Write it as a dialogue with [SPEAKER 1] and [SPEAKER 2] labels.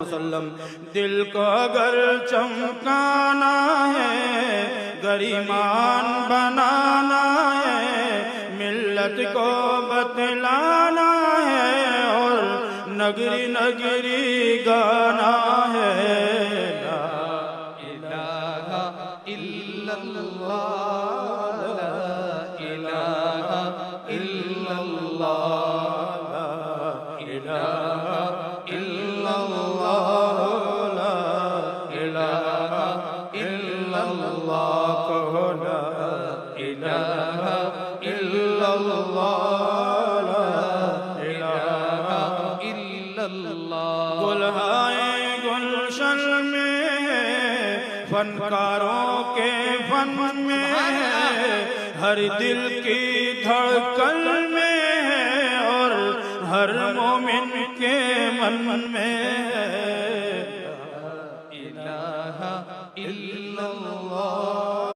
[SPEAKER 1] وسلم دل کو اگر چمکانا ہے، گریمان بنانا ہے، ملت کو بتلانا ہے اور نگری نگری گانا ہے۔ لا الہ الا اللہ، لا الہ الا اللہ، لا الہ الا اللہ، لا الہ الا اللہ، کہو لا الہ الا اللہ، لا الہ الا اللہ۔ گلہائے گلشن میں ہے، فنکاروں کے فن میں ہے، ہر دل کی دھڑکن میں ہے اور ہر مومن کے من میں ہے۔ لا الہ الا اللہ،